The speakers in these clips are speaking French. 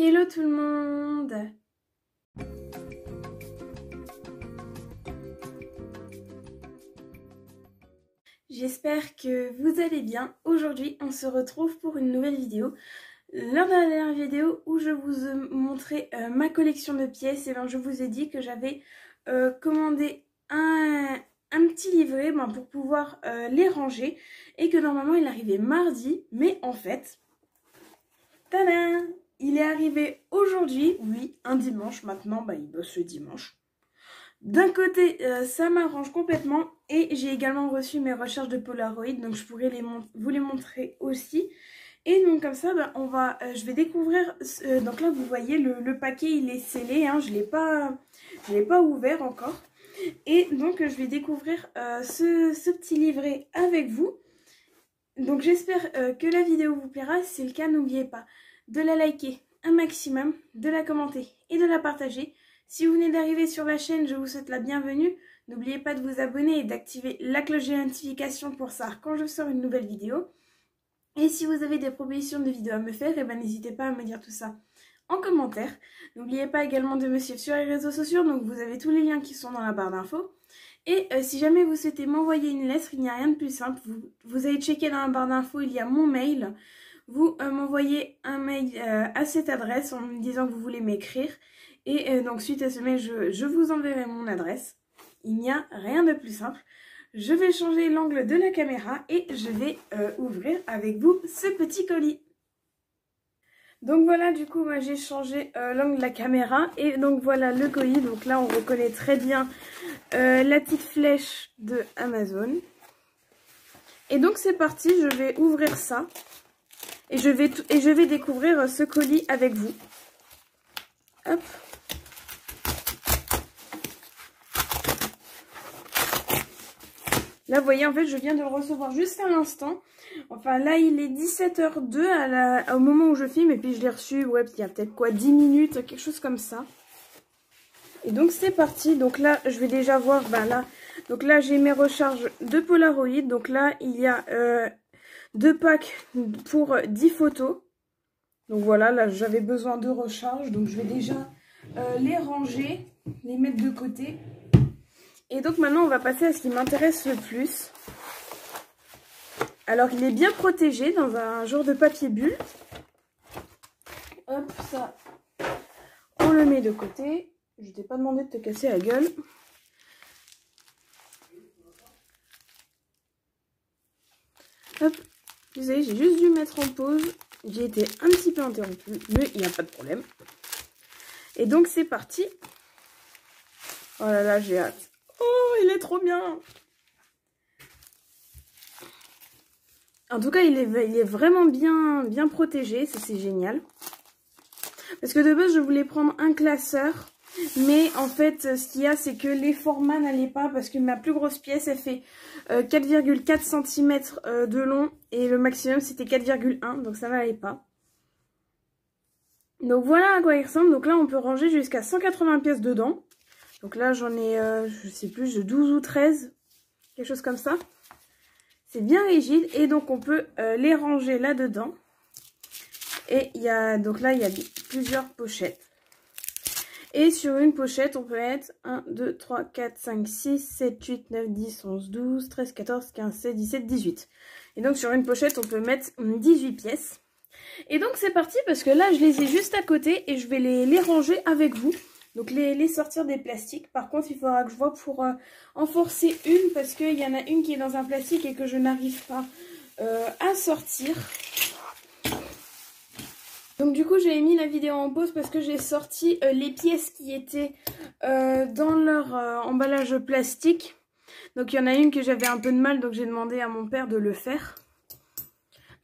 Hello tout le monde! J'espère que vous allez bien. Aujourd'hui, on se retrouve pour une nouvelle vidéo. Lors de la dernière vidéo où je vous ai montré ma collection de pièces, et je vous ai dit que j'avais commandé un petit livret pour pouvoir les ranger et que normalement il arrivait mardi, mais en fait, tadam! Il est arrivé aujourd'hui, oui, un dimanche. Maintenant, il bosse le dimanche. D'un côté, ça m'arrange complètement et j'ai également reçu mes recherches de Polaroid, donc je pourrais vous les montrer aussi. Et donc comme ça, je vais découvrir. Donc là, vous voyez, le paquet il est scellé, hein, je l'ai pas ouvert encore. Et donc je vais découvrir ce petit livret avec vous. Donc j'espère que la vidéo vous plaira. Si c'est le cas, n'oubliez pas de la liker un maximum, de la commenter et de la partager. Si vous venez d'arriver sur la chaîne, je vous souhaite la bienvenue. N'oubliez pas de vous abonner et d'activer la cloche de notification pour savoir quand je sors une nouvelle vidéo. Et si vous avez des propositions de vidéos à me faire, n'hésitez pas à me dire tout ça en commentaire. N'oubliez pas également de me suivre sur les réseaux sociaux, donc vous avez tous les liens qui sont dans la barre d'infos. Et si jamais vous souhaitez m'envoyer une lettre, il n'y a rien de plus simple. Vous allez checker dans la barre d'infos, il y a mon mail. Vous m'envoyez un mail à cette adresse en me disant que vous voulez m'écrire. Et donc suite à ce mail, je vous enverrai mon adresse. Il n'y a rien de plus simple. Je vais changer l'angle de la caméra et je vais ouvrir avec vous ce petit colis. Donc voilà, du coup, moi j'ai changé l'angle de la caméra. Et donc voilà le colis. Donc là, on reconnaît très bien la petite flèche de Amazon. Et donc c'est parti, je vais ouvrir ça. Et je vais découvrir ce colis avec vous. Hop. Là, vous voyez, en fait, je viens de le recevoir juste à l'instant. Enfin, là, il est 17h02 au moment où je filme. Et puis, je l'ai reçu, ouais, il y a peut-être quoi, 10 minutes, quelque chose comme ça. Et donc, c'est parti. Donc là, je vais déjà voir, là. Donc là, j'ai mes recharges de Polaroid. Donc là, il y a 2 packs pour 10 photos. Donc voilà, là, j'avais besoin de recharge. Donc, je vais déjà les ranger, les mettre de côté. Et donc maintenant on va passer à ce qui m'intéresse le plus. Alors il est bien protégé dans un genre de papier bulle. Hop, ça, on le met de côté. Je t'ai pas demandé de te casser la gueule. Hop, désolé, j'ai juste dû mettre en pause. J'ai été un petit peu interrompue, mais il n'y a pas de problème. Et donc c'est parti. Oh là là, j'ai hâte. Oh, il est trop bien. En tout cas, il est vraiment bien protégé. Ça, c'est génial. Parce que de base, je voulais prendre un classeur. Mais en fait, ce qu'il y a, c'est que les formats n'allaient pas. Parce que ma plus grosse pièce, elle fait 4,4 cm de long. Et le maximum, c'était 4,1. Donc, ça n'allait pas. Donc, voilà à quoi il ressemble. Donc là, on peut ranger jusqu'à 180 pièces dedans. Donc là, j'en ai, je sais plus, 12 ou 13, quelque chose comme ça. C'est bien rigide et donc on peut les ranger là-dedans. Et donc là, il y a plusieurs pochettes. Et sur une pochette, on peut mettre 1, 2, 3, 4, 5, 6, 7, 8, 9, 10, 11, 12, 13, 14, 15, 16, 17, 18. Et donc sur une pochette, on peut mettre 18 pièces. Et donc c'est parti parce que là, je les ai juste à côté et je vais les ranger avec vous. Donc les sortir des plastiques. Par contre, il faudra que je vois pour en forcer une. Parce qu'il y en a une qui est dans un plastique et que je n'arrive pas à sortir. Donc du coup, j'avais mis la vidéo en pause parce que j'ai sorti les pièces qui étaient dans leur emballage plastique. Donc il y en a une que j'avais un peu de mal. Donc j'ai demandé à mon père de le faire.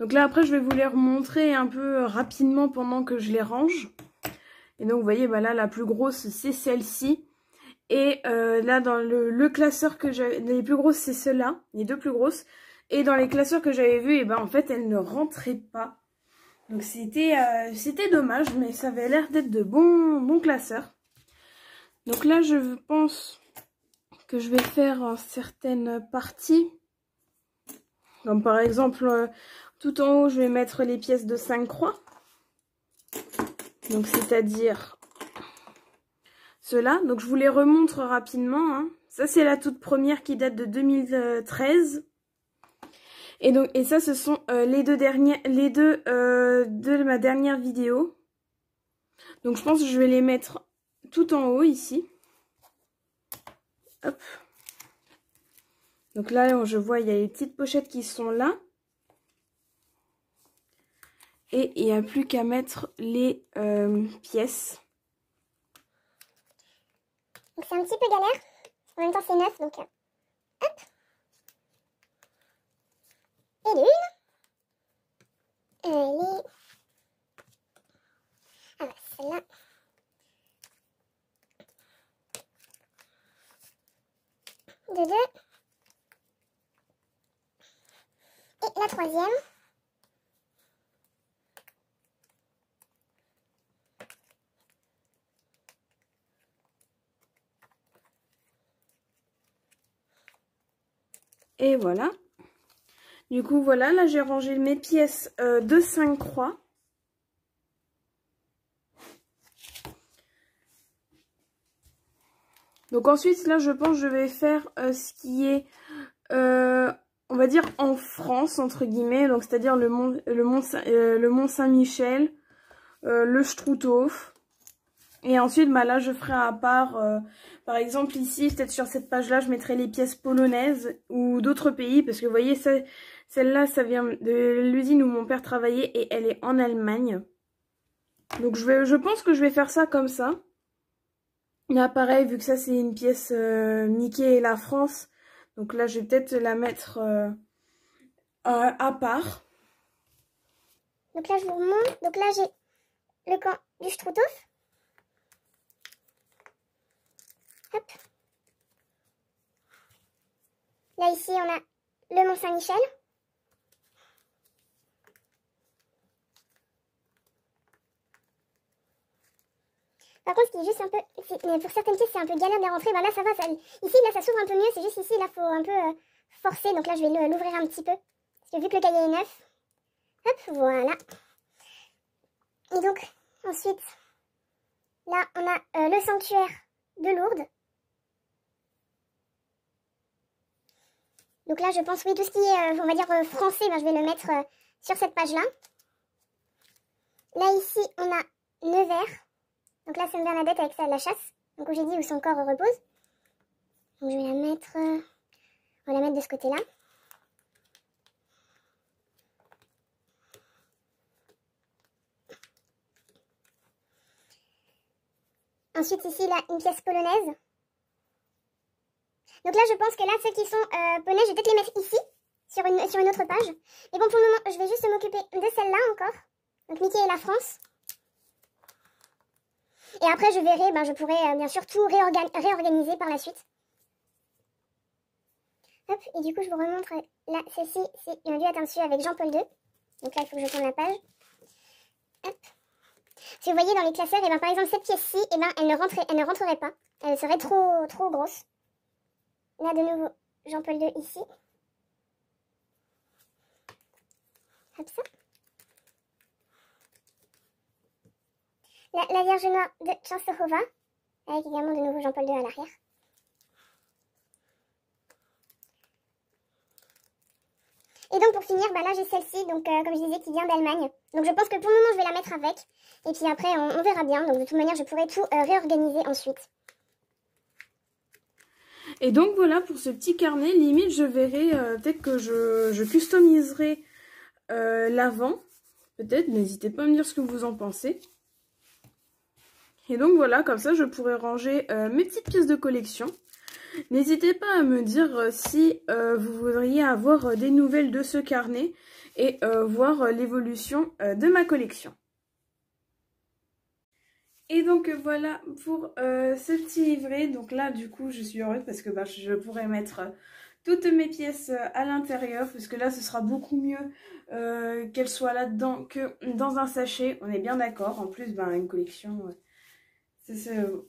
Donc là, après, je vais vous les remontrer un peu rapidement pendant que je les range. Et donc, vous voyez, là, la plus grosse, c'est celle-ci. Et là, dans le classeur que j'avais... Les plus grosses, c'est ceux-là. Les deux plus grosses. Et dans les classeurs que j'avais vus, en fait, elles ne rentraient pas. Donc, c'était dommage. Mais ça avait l'air d'être de bons classeurs. Donc là, je pense que je vais faire certaines parties. Comme par exemple, tout en haut, je vais mettre les pièces de 5 croix. Donc c'est-à-dire ceux-là. Donc je vous les remontre rapidement, hein. Ça c'est la toute première qui date de 2013. Et ça ce sont les deux de ma dernière vidéo. Donc je pense que je vais les mettre tout en haut ici. Hop. Donc là je vois il y a les petites pochettes qui sont là. Et il n'y a plus qu'à mettre les pièces. Donc c'est un petit peu galère. En même temps c'est neuf donc hop. Et l'une. Les... Ah bah celle-là. De deux. Et la troisième. Et voilà. Du coup, voilà, là j'ai rangé mes pièces de 5 croix. Donc ensuite, là je pense que je vais faire ce qui est, on va dire, en France, entre guillemets. Donc c'est-à-dire le mont Saint-Michel, le Struthof. Et ensuite, bah là je ferai à part, par exemple ici, peut-être sur cette page-là, je mettrai les pièces polonaises ou d'autres pays. Parce que vous voyez, celle-là, ça vient de l'usine où mon père travaillait et elle est en Allemagne. Donc je pense que je vais faire ça comme ça. Là pareil, vu que ça c'est une pièce Mickey et la France. Donc là je vais peut-être la mettre à part. Donc là je vous remonte. Donc là j'ai le camp du Struthof. Hop. Là ici on a le Mont Saint-Michel. Par contre, ce qui est juste un peu... Pour certaines pièces, c'est un peu galère de les rentrer. Ben là, ça va. Ici, là, ça s'ouvre un peu mieux. C'est juste ici, là, faut un peu forcer. Donc là, je vais l'ouvrir un petit peu. Parce que vu que le cahier est neuf. Hop, voilà. Et donc, ensuite, là, on a le sanctuaire de Lourdes. Donc là, je pense, oui, tout ce qui est, on va dire, français, ben, je vais le mettre sur cette page-là. Là, ici, on a Nevers. Donc là, c'est Bernadette avec ça, la chasse. Donc où j'ai dit où son corps repose. Donc je vais la mettre... on va la mettre de ce côté-là. Ensuite, ici, là, une pièce polonaise. Donc là, je pense que là, ceux qui sont polonais, je vais peut-être les mettre ici, sur une autre page. Mais bon, pour le moment, je vais juste m'occuper de celle-là encore. Donc Mickey et la France. Et après, je verrai, ben, je pourrai bien sûr tout réorganiser par la suite. Hop, et du coup, je vous remontre là, celle-ci, il m'a dû être dessus avec Jean-Paul II. Donc là, il faut que je tourne la page. Hop. Si vous voyez dans les classeurs, et ben, par exemple, cette pièce-ci, et ben, elle ne rentrerait pas. Elle serait trop grosse. Là, de nouveau, Jean-Paul II ici. Hop, ça. La Vierge Noire de Częstochowa, avec également de nouveau Jean-Paul II à l'arrière. Et donc pour finir, bah là j'ai celle-ci, donc comme je disais, qui vient d'Allemagne. Donc je pense que pour le moment je vais la mettre avec. Et puis après on verra bien, donc de toute manière je pourrai tout réorganiser ensuite. Et donc voilà pour ce petit carnet, limite je verrai, peut-être que je customiserai l'avant. Peut-être, n'hésitez pas à me dire ce que vous en pensez. Et donc voilà, comme ça je pourrai ranger mes petites pièces de collection. N'hésitez pas à me dire si vous voudriez avoir des nouvelles de ce carnet et voir l'évolution de ma collection. Et donc voilà pour ce petit livret. Donc là du coup je suis heureuse parce que bah, je pourrais mettre toutes mes pièces à l'intérieur. Parce que là ce sera beaucoup mieux qu'elles soient là-dedans que dans un sachet. On est bien d'accord. En plus bah, une collection...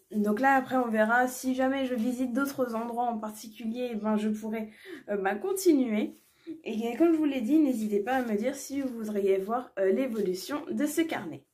Donc là après on verra si jamais je visite d'autres endroits en particulier, ben, je pourrai continuer. Et comme je vous l'ai dit, n'hésitez pas à me dire si vous voudriez voir l'évolution de ce carnet.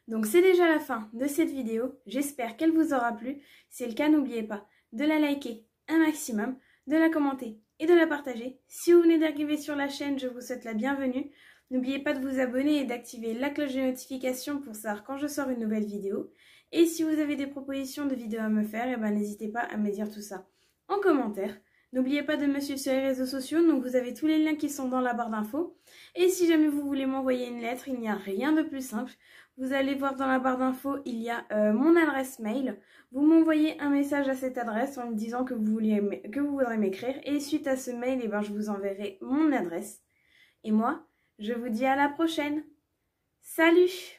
Donc c'est déjà la fin de cette vidéo, j'espère qu'elle vous aura plu. Si c'est le cas, n'oubliez pas de la liker un maximum, de la commenter et de la partager. Si vous venez d'arriver sur la chaîne, je vous souhaite la bienvenue. N'oubliez pas de vous abonner et d'activer la cloche de notification pour savoir quand je sors une nouvelle vidéo. Et si vous avez des propositions de vidéos à me faire, n'hésitez pas à me dire tout ça en commentaire. N'oubliez pas de me suivre sur les réseaux sociaux, donc vous avez tous les liens qui sont dans la barre d'infos. Et si jamais vous voulez m'envoyer une lettre, il n'y a rien de plus simple. Vous allez voir dans la barre d'infos, il y a mon adresse mail. Vous m'envoyez un message à cette adresse en me disant que vous voudrez m'écrire. Et suite à ce mail, je vous enverrai mon adresse. Et moi, je vous dis à la prochaine. Salut!